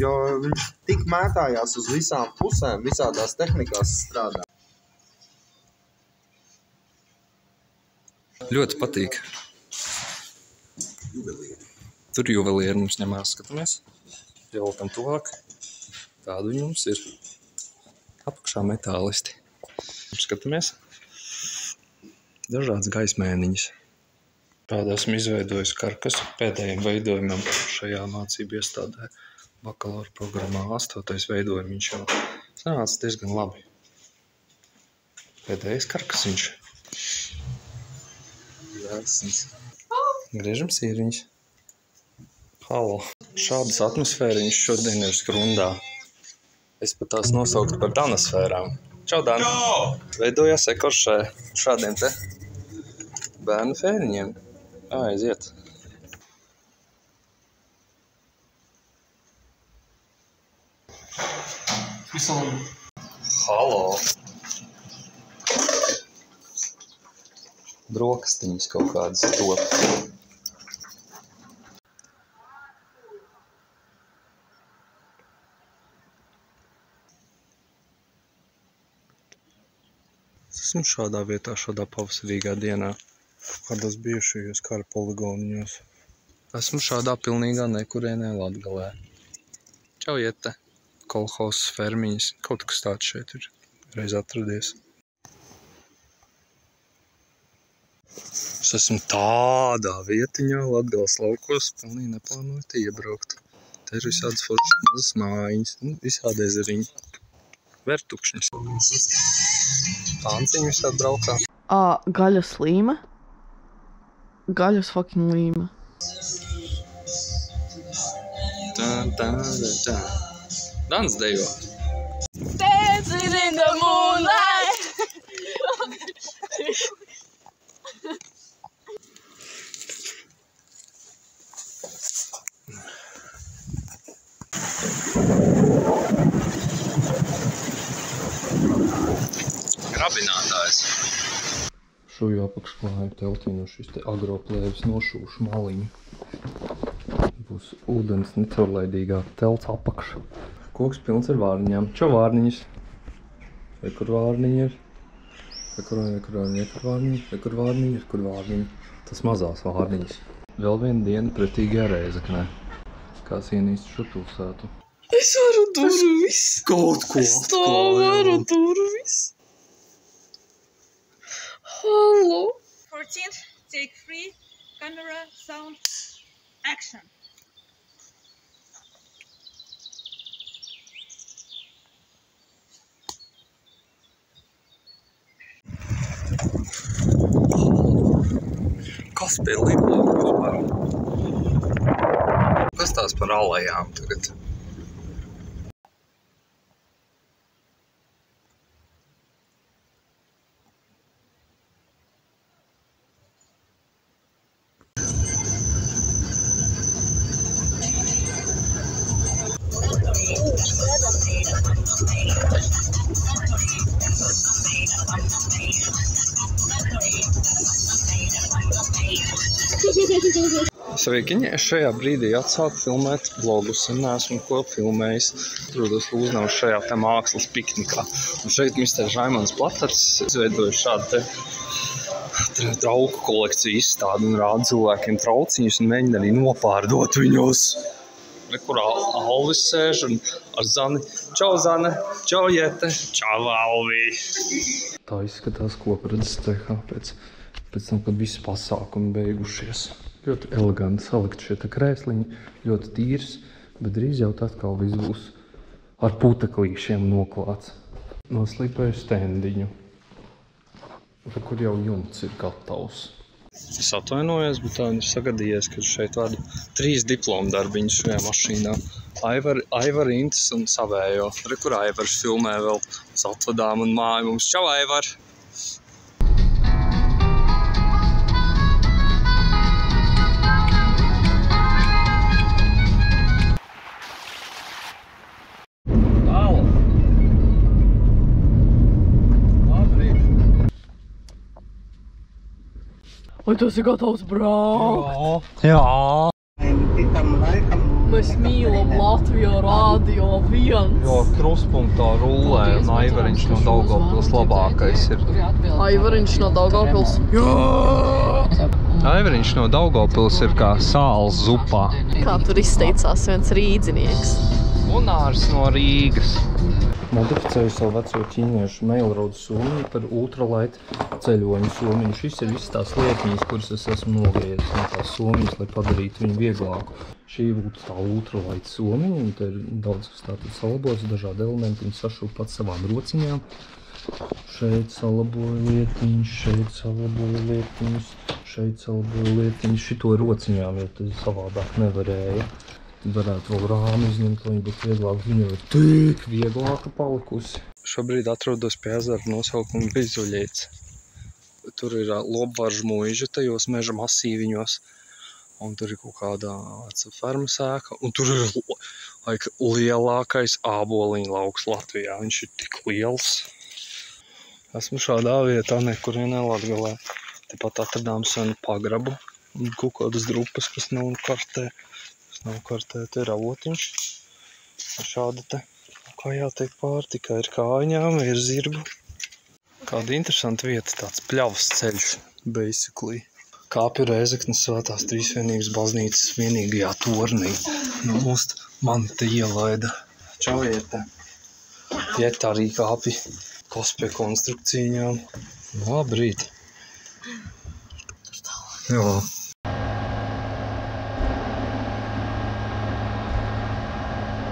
jo viņš tik mētājās uz visām pusēm, visādās tehnikās strādā. Ļoti patīk. Tur juvelieri mums ņemās, skatāmies. Ievelkam tuvāk. Tādu viņi mums ir. Apakšā metālisti. Skatāmies. Dažādas gaismēniņas. Tādu esmu izveidojis karkasu pēdējiem veidojumam šajā mācību iestādē. Bakalaura programmā 8. veidojums jau sanāca diezgan labi. Pēdējais karkasiņš. Griežam sīriņus. Halo. Šādas atmosfēriņas šodien ir Skrundā. Es pat tās nosauktu par danosfērām. Čau, Dan! Čau! Veidojās ekoršē šādiem te bērnu fēriņiem. Aiziet. Halo! Brokastiņas kaut kādas top. Esmu šādā vietā, šādā pavasarīgā dienā, kādos bijušajos kara poligoniņos. Esmu šādā pilnīgā nekurienē Latgalē. Čau, Iete! Kolhozs, fermiņas, kaut kas tāds šeit ir reiz atradies. Es esmu tādā vietiņā Latgales laukos, pilnīgi neplānoju te iebraukt. Te ir visādas foršas mazas mājiņas, visādi ezeriņi. Vērtukšņas. Tānciņi visādi braukā. Gaļas līme. Gaļas fucking līme. Tā. Dans dejo. Dancing in the moonlight. Grabinātājs. Šuju apakšklāju teltīnu šis te agroplēvis nošūšu maliņu. Būs ūdens necaurlaidīgā telts apakša. Koks pilns ar vārniņām. Čau, vārniņas! Vai kur vārniņi ir? Vai kur vārniņi? Tas mazās vārniņas. Vēl viena diena pretīgajā Rēzeknē. Kā sienīst šo pilsētu. Es varu durvis! Kaut ko! Es tā varu durvis! Halo! 14, take 3, camera, sound, action. Kas pie lidlauka vispār? Kas tās par alejām tagad? Sveikiņi, es šajā brīdī atsāku filmēt vlogus, un neesmu ko filmējis. Atrodos Lūznavas šajā te mākslas piknikā. Un šeit Mr. Raimons Platards izveidoja šādu te trauku kolekciju izstādi un rāda cilvēkiem trauciņus un mēģina arī nopārdot viņos. Kurā Alvis sēž un ar Zani. Čau, Zane! Čau, Jete! Čau, Alvi! Tā izskatās kopredzes cehā pēc tam, kad visi pasākumi beigušies. Ļoti eleganti salikt šie te krēsliņi, ļoti tīrs, bet drīz jau tā atkal viss būs ar puteklīšiem noklāts. Noslīpēju stendiņu, kur jau jumts ir gatavs. Es atvainojos, bet tā ir sagadījies, ka šeit vadu 3 diplomu darbiņus šajā mašīnā. Aivar, Intis un savējo. Re, kur Aivars filmē vēl uz atvadām un māju mums. Čau, Aivar! Vai tu esi gatavs braukt? Jā. Mēs es mīlu Latviju Radio 1. Jo kruspunktā rullē un Aivariņš no Daugavpils labākais ir. Aivariņš no Daugavpils. Aivariņš no Daugavpils ir kā sāls zupā. Kā tur izteicās viens rīdzinieks. Gunārs no Rīgas. Modificēju savu veco ķīniešu mailroad somiņu par ultralight ceļojumu somiņu. Šis ir viss tās lietiņas, kuras es esmu nogriezis no tās somiņas, lai padarītu viņu vieglāku. Šī būtu tā ultralight somiņa, un te ir daudz kas tātad salabots, dažādi elementi, viņi sašūp pat savām rociņām. Šeit salaboju lietiņus, šeit salaboju lietiņus, šeit salaboju lietiņus. Šito rociņām, jo tas savādāk nevarēja. Varētu vēl rāmi izņemt, lai viņa būtu vieglāk. Viņa ir tik vieglāka palikusi. Šobrīd atrodos pie ezera nosaukuma Bizuļīts. Tur ir lobvaržu muiža tajos meža masīviņos. Un tur ir kaut kāda veca fermas ēka. Un tur ir lielākais āboliņu lauks Latvijā. Viņš ir tik liels. Esmu šādā vietā nekurienē Latgalē. Tepat atradām senu pagrabu un kaut kādas drupas, kas nav kartē. Nav kartē, te ir avotiņš. Šāda te, kā jāteikt, pārtika ir kājiņām, ir zirgu. Kāda interesanta vieta, tāds pļavas ceļš, basically. Kāpju Rēzeknes Svētās Trīsvienības baznīcas vienīgajā tornī. Nu, man te ielaida. Čaujiete. Iet arī kāpi kos pie konstrukcijām. Labrīt. Jā.